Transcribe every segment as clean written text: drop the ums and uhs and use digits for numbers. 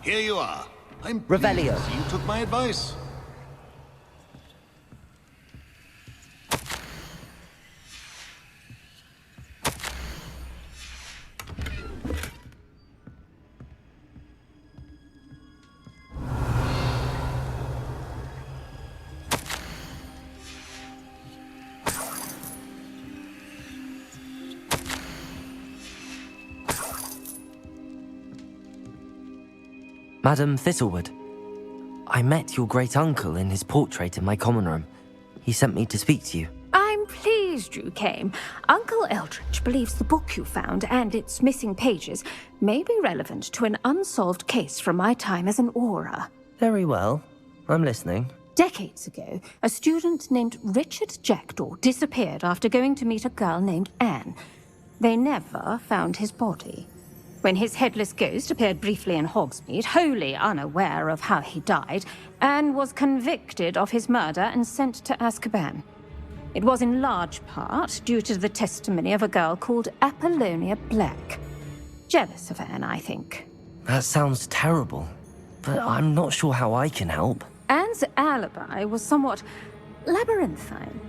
Here you are. I'm Revelio. pleased you took my advice. Madam Thistlewood, I met your great-uncle in his portrait in my common room. He sent me to speak to you. I'm pleased you came. Uncle Eldridge believes the book you found and its missing pages may be relevant to an unsolved case from my time as an aura. Very well. I'm listening. Decades ago, a student named Richard Jackdaw disappeared after going to meet a girl named Anne. They never found his body. When his headless ghost appeared briefly in Hogsmeade, wholly unaware of how he died, Anne was convicted of his murder and sent to Azkaban. It was in large part due to the testimony of a girl called Apollonia Black. Jealous of Anne, I think. That sounds terrible, but I'm not sure how I can help. Anne's alibi was somewhat labyrinthine.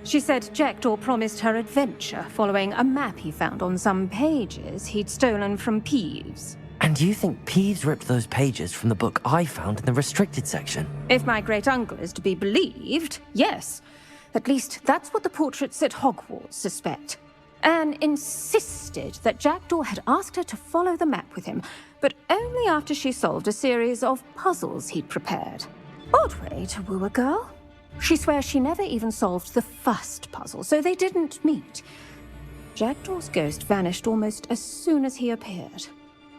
She said Jackdaw promised her adventure following a map he found on some pages he'd stolen from Peeves. And you think Peeves ripped those pages from the book I found in the restricted section? If my great-uncle is to be believed, yes. At least that's what the portraits at Hogwarts suspect. Anne insisted that Jackdaw had asked her to follow the map with him, but only after she solved a series of puzzles he'd prepared. Odd way to woo a girl. She swears she never even solved the first puzzle, so they didn't meet. Jackdaw's ghost vanished almost as soon as he appeared.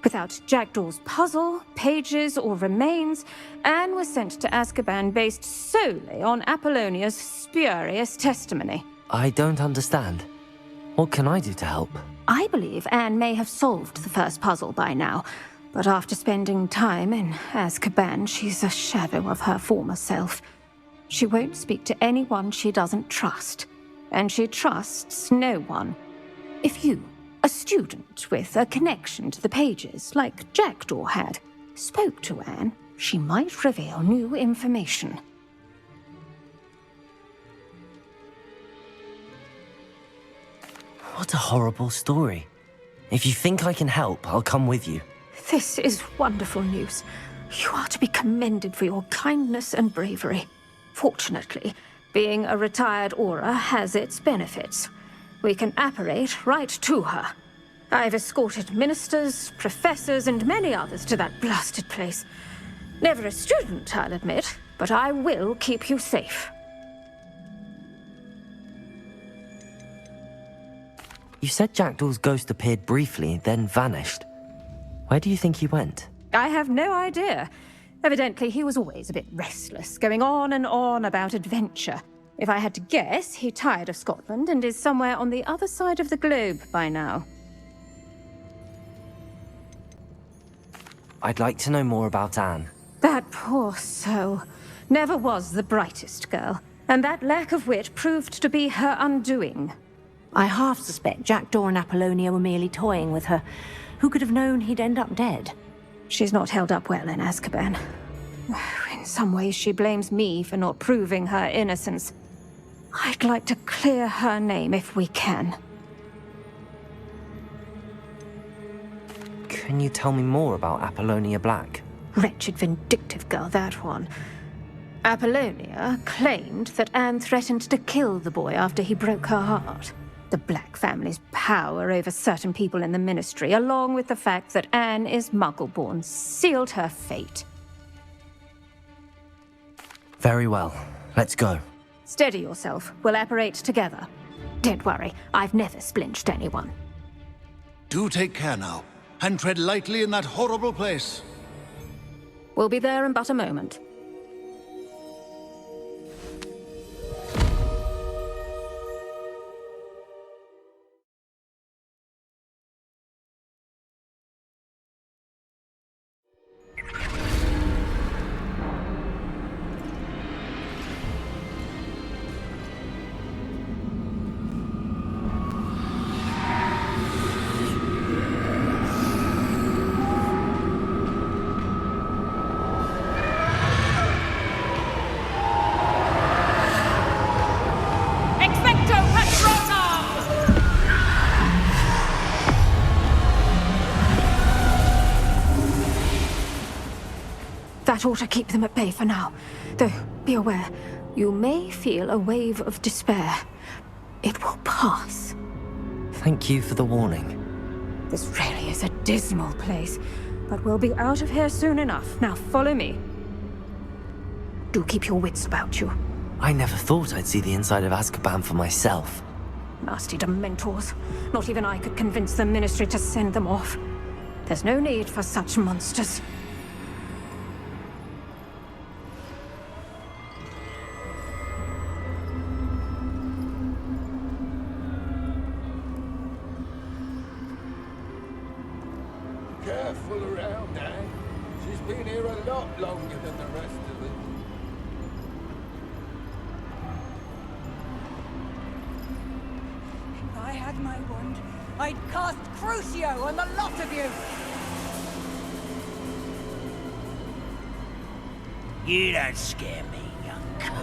Without Jackdaw's puzzle, pages, or remains, Anne was sent to Azkaban based solely on Apollonia's spurious testimony. I don't understand. What can I do to help? I believe Anne may have solved the first puzzle by now, but after spending time in Azkaban, she's a shadow of her former self. She won't speak to anyone she doesn't trust, and she trusts no one. If you, a student with a connection to the pages, like Jackdaw had, spoke to Anne, she might reveal new information. What a horrible story. If you think I can help, I'll come with you. This is wonderful news. You are to be commended for your kindness and bravery. Fortunately, being a retired aura has its benefits. We can apparate right to her. I've escorted ministers, professors, and many others to that blasted place. Never a student, I'll admit, but I will keep you safe. You said Jackdaw's ghost appeared briefly, then vanished. Where do you think he went? I have no idea. Evidently, he was always a bit restless, going on and on about adventure. If I had to guess, he tired of Scotland and is somewhere on the other side of the globe by now. I'd like to know more about Anne. That poor soul. Never was the brightest girl, and that lack of wit proved to be her undoing. I half suspect Jackdaw and Apollonia were merely toying with her. Who could have known he'd end up dead? She's not held up well in Azkaban. In some ways, she blames me for not proving her innocence. I'd like to clear her name if we can. Can you tell me more about Apollonia Black? Wretched, vindictive girl, that one. Apollonia claimed that Anne threatened to kill the boy after he broke her heart. The Black family's power over certain people in the Ministry, along with the fact that Anne is Muggle-born, sealed her fate. Very well. Let's go. Steady yourself. We'll apparate together. Don't worry, I've never splinched anyone. Do take care now, and tread lightly in that horrible place. We'll be there in but a moment. That ought to keep them at bay for now. Though, be aware, you may feel a wave of despair. It will pass. Thank you for the warning. This really is a dismal place, but we'll be out of here soon enough. Now follow me. Do keep your wits about you. I never thought I'd see the inside of Azkaban for myself. Nasty Dementors. Not even I could convince the Ministry to send them off. There's no need for such monsters. Careful around, Anne. She's been here a lot longer than the rest of us. If I had my wand, I'd cast Crucio on the lot of you! You don't scare me, young cur.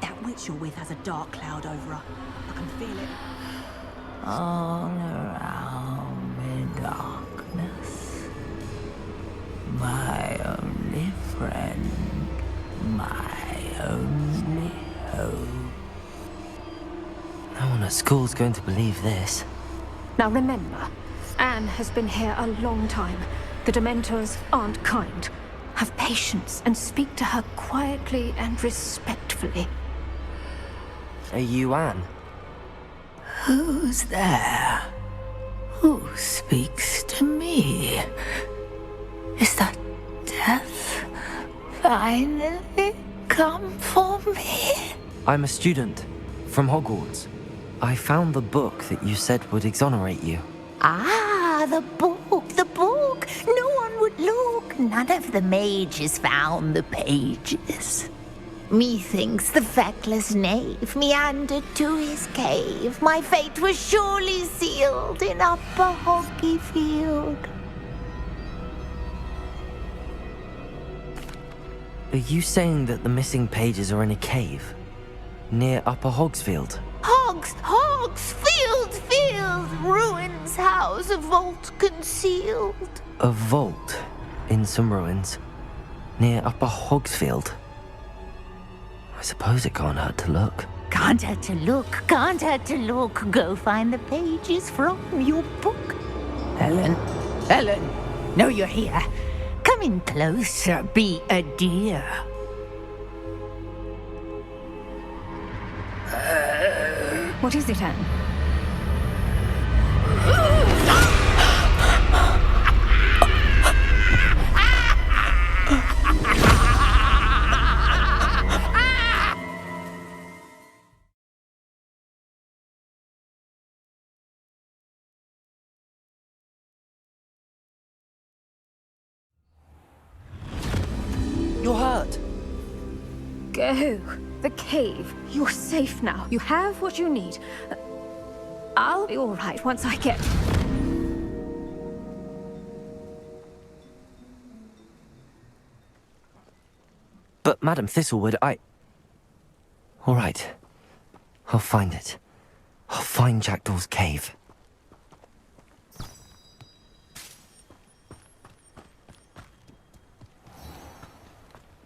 That witch you're with has a dark cloud over her. I can feel it. All around me darkness. My only friend. My only hope. No one at school's going to believe this. Now remember, Anne has been here a long time. The Dementors aren't kind. Have patience and speak to her quietly and respectfully. Are you Anne? Who's there? Who speaks to me? Is that death finally come for me? I'm a student from Hogwarts. I found the book that you said would exonerate you. Ah, the book, the book. No one would look. None of the mages found the pages. Methinks the feckless knave meandered to his cave. My fate was surely sealed in Upper Hoggyfield. Are you saying that the missing pages are in a cave? Near Upper Hogsfield? Field, ruins house, a vault concealed. A vault in some ruins? Near Upper Hogsfield? I suppose it can't hurt to look. Can't hurt to look. Go find the pages from your book. Helen, know you're here. Come in closer, be a dear. What is it, Anne? You're hurt. Go. The cave. You're safe now. You have what you need. I'll be all right once I get... But Madam Thistlewood, All right. I'll find it. I'll find Jackdaw's cave.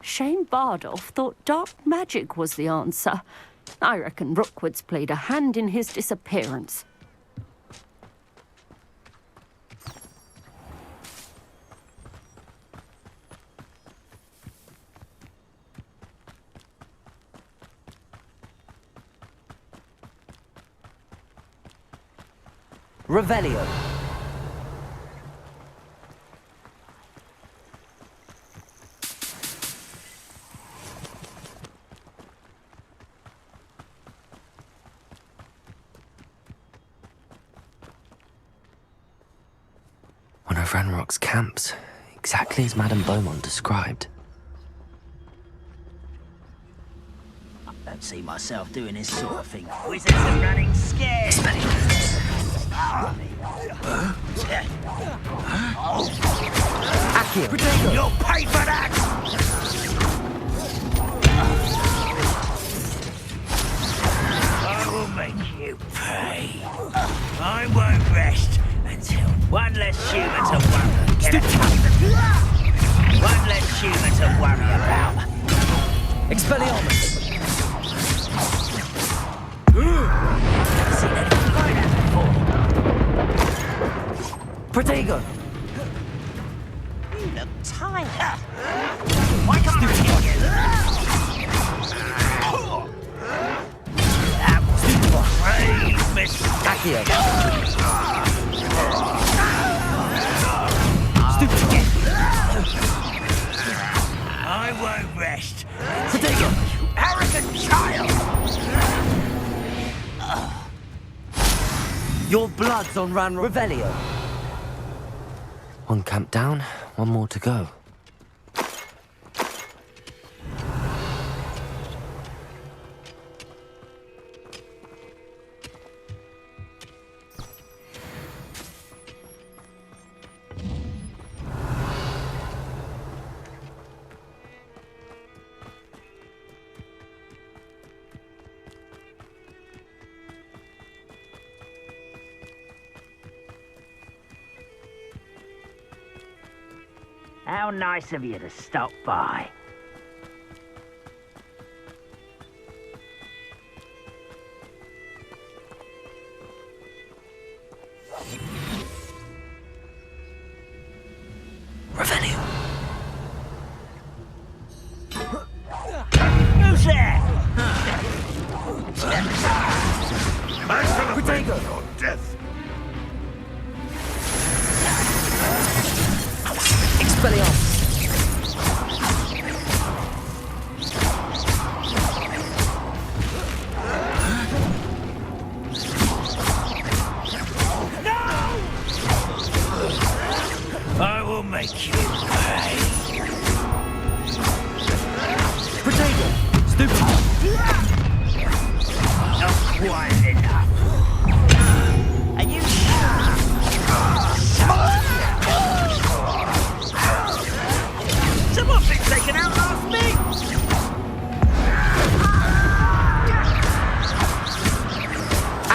Shane Bardolph thought dark magic was the answer. I reckon Rookwood's played a hand in his disappearance. Revelio. One of Ranrock's camps, exactly as Madame Beaumont described. I don't see myself doing this sort of thing. Wizards are running scared. Accio. You'll pay for that! you pray. I won't rest until one less human to worry. One less human to worry about. Expelliarmus! Never seen anything like that before. Protego! You look tired. Why can't I hit you? That was brave, Miss Accio! I won't rest. Protego! You arrogant child! Your blood's on Ran Revelio. One camp down, one more to go. How nice of you to stop by. Revelio! Who's there? Protego! Death. Expelliarmus! I will make you pay. Protego! Stupid! Not quite enough. Are you Someone thinks they can outlast me!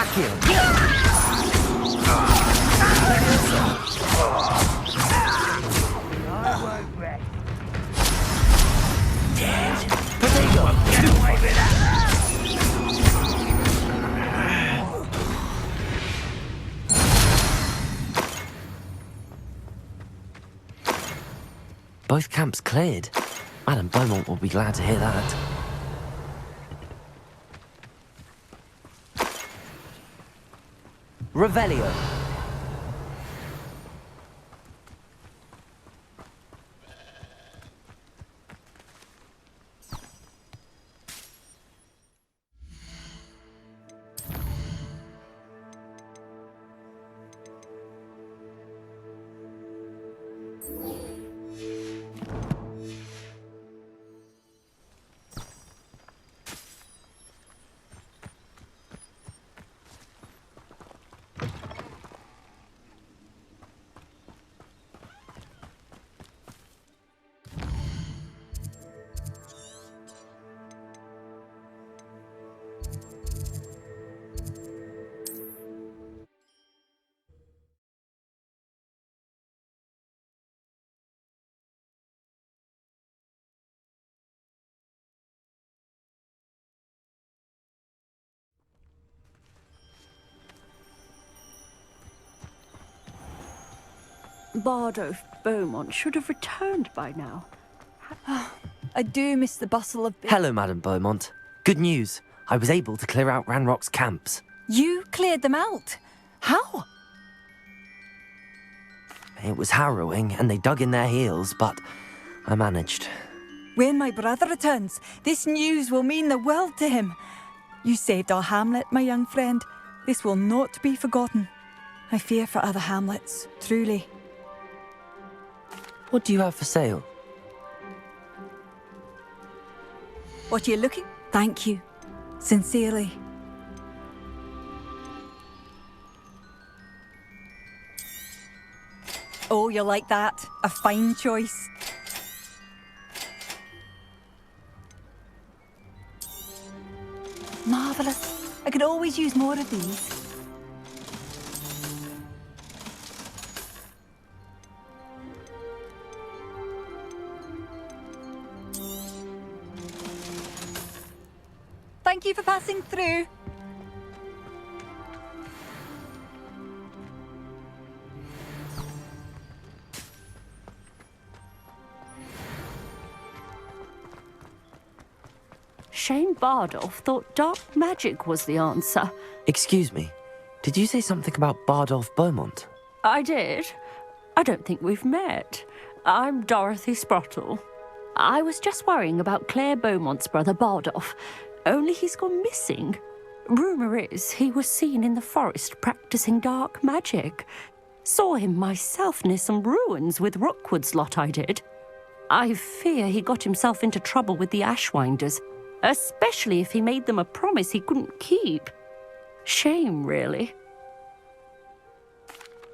Accio! I won't rest. Dead. Protego! Get away with that! Both camps cleared. Madame Beaumont will be glad to hear that. Revelio. Bardo Beaumont should have returned by now. I do miss the bustle of... Hello, Madame Beaumont. Good news. I was able to clear out Ranrock's camps. You cleared them out? How? It was harrowing, and they dug in their heels, but I managed. When my brother returns, this news will mean the world to him. You saved our hamlet, my young friend. This will not be forgotten. I fear for other hamlets, truly. What do you have for sale? What are you looking? Thank you. Sincerely. Oh, you like that? A fine choice. Marvellous. I could always use more of these. Thank you for passing through. Shane Bardolph thought dark magic was the answer. Excuse me, did you say something about Bardolph Beaumont? I did. I don't think we've met. I'm Dorothy Sprottle. I was just worrying about Claire Beaumont's brother Bardolph, only he's gone missing. Rumour is he was seen in the forest practicing dark magic. Saw him myself near some ruins with Rookwood's lot I did. I fear he got himself into trouble with the Ashwinders, especially if he made them a promise he couldn't keep. Shame, really.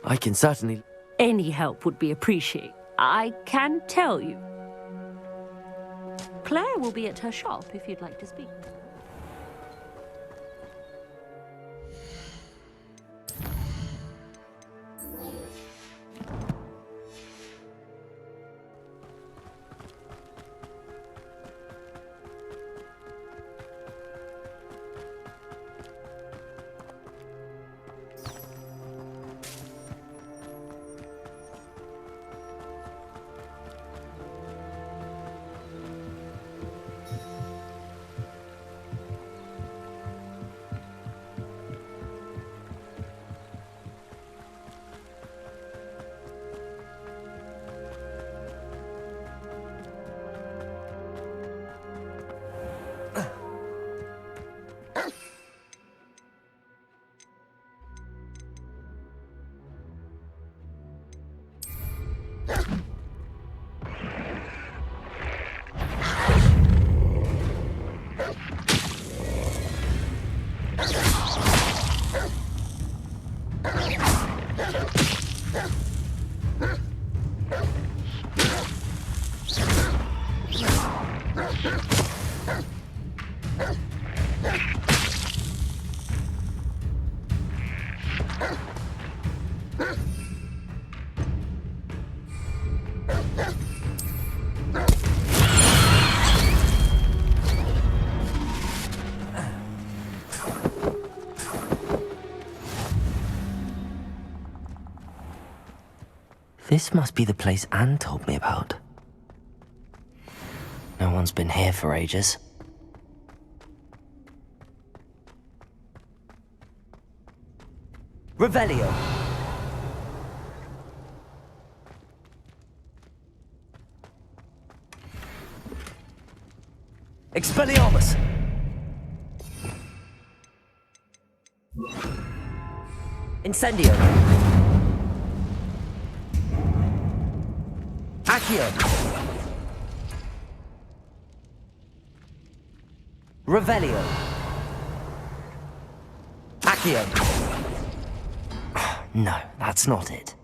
I can certainly... Any help would be appreciated. I can tell you. Claire will be at her shop if you'd like to speak. This must be the place Anne told me about. No one's been here for ages. Revelio! Expelliarmus! Incendio! Accio! Revelio! Accio! No, that's not it.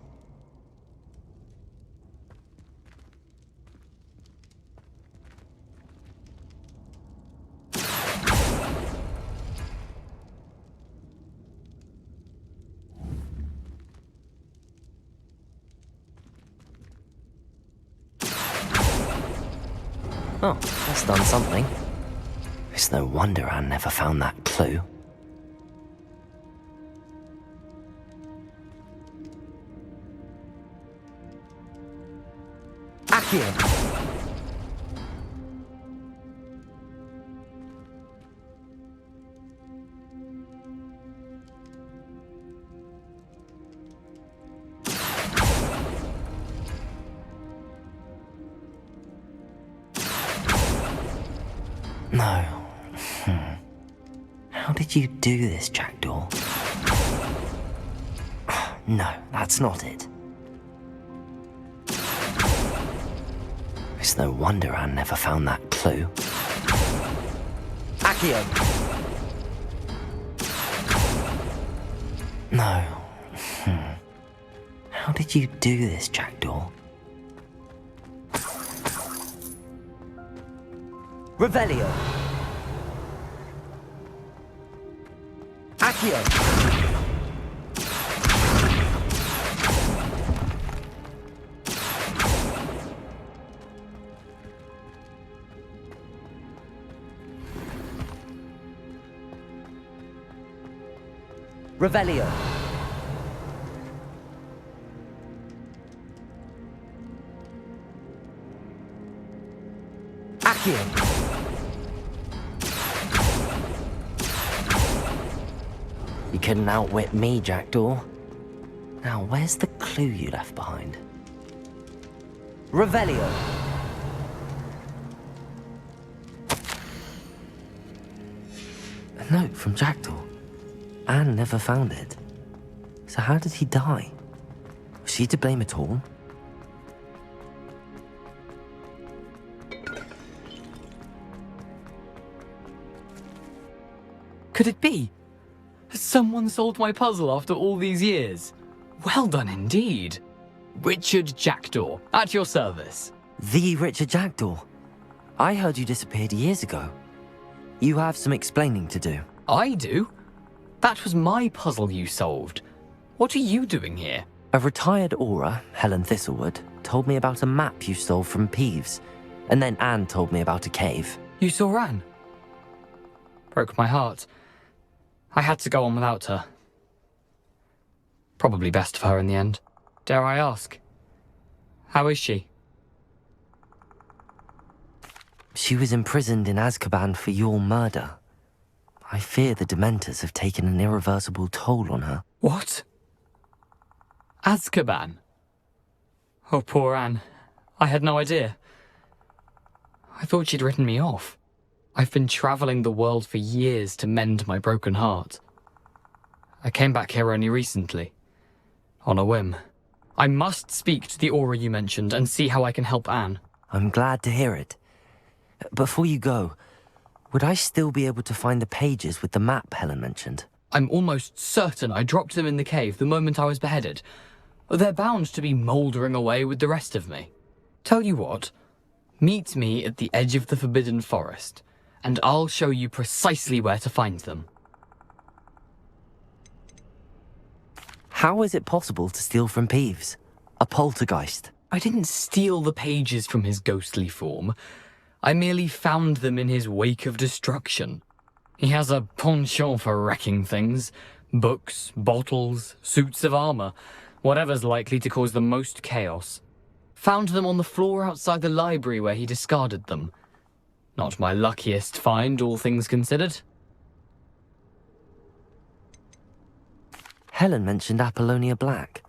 Oh, that's done something. It's no wonder Anne never found that clue. Accio! No. How did you do this, Jackdaw? No, that's not it. It's no wonder Anne never found that clue. Accio! No. How did you do this, Jackdaw? Revelio! Accio! Revelio. Accio. You couldn't outwit me, Jackdaw. Now, where's the clue you left behind? Revelio. A note from Jackdaw. Anne never found it. So how did he die? Was she to blame at all? Could it be? Has someone solved my puzzle after all these years? Well done indeed. Richard Jackdaw, at your service. The Richard Jackdaw. I heard you disappeared years ago. You have some explaining to do. I do? That was my puzzle you solved. What are you doing here? A retired aura, Helen Thistlewood, told me about a map you stole from Peeves, and then Anne told me about a cave. You saw Anne? Broke my heart. I had to go on without her. Probably best for her in the end. Dare I ask? How is she? She was imprisoned in Azkaban for your murder. I fear the Dementors have taken an irreversible toll on her. What? Azkaban? Oh, poor Anne. I had no idea. I thought she'd written me off. I've been travelling the world for years to mend my broken heart. I came back here only recently. On a whim. I must speak to the aura you mentioned and see how I can help Anne. I'm glad to hear it. Before you go, would I still be able to find the pages with the map Helen mentioned? I'm almost certain I dropped them in the cave the moment I was beheaded. They're bound to be mouldering away with the rest of me. Tell you what, meet me at the edge of the Forbidden Forest, and I'll show you precisely where to find them. How is it possible to steal from Peeves? A poltergeist? I didn't steal the pages from his ghostly form. I merely found them in his wake of destruction. He has a penchant for wrecking things. Books, bottles, suits of armor, whatever's likely to cause the most chaos. Found them on the floor outside the library where he discarded them. Not my luckiest find, all things considered. Helen mentioned Apollonia Black.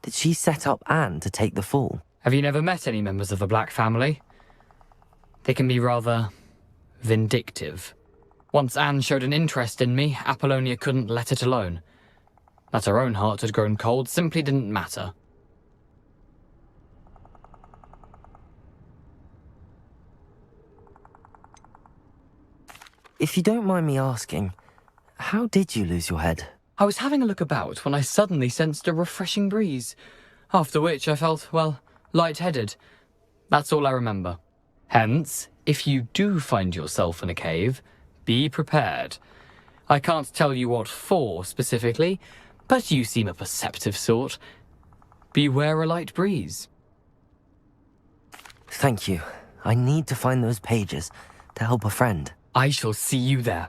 Did she set up Anne to take the fall? Have you never met any members of the Black family? They can be rather vindictive. Once Anne showed an interest in me, Apollonia couldn't let it alone. That her own heart had grown cold simply didn't matter. If you don't mind me asking, how did you lose your head? I was having a look about when I suddenly sensed a refreshing breeze, after which I felt, well, lightheaded. That's all I remember. Hence, if you do find yourself in a cave, be prepared. I can't tell you what for specifically, but you seem a perceptive sort. Beware a light breeze. Thank you. I need to find those pages to help a friend. I shall see you there.